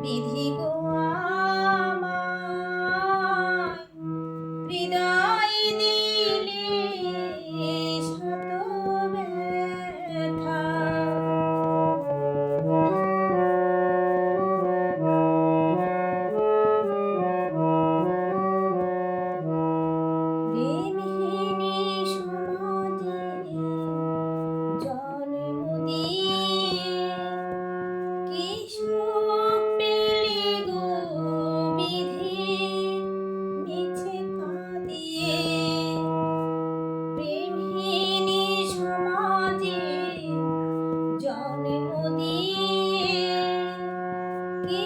বিধি গো আমায় হৃদয় দিলে শত ব্যথা। প্রেমহীনি সমাজে জন্ম দিয়ে কি সুখ পেলে গো বিধি মিছে কাঁদিয়ে। প্রেমহীনি সমাজে জন্ম দিয়ে কি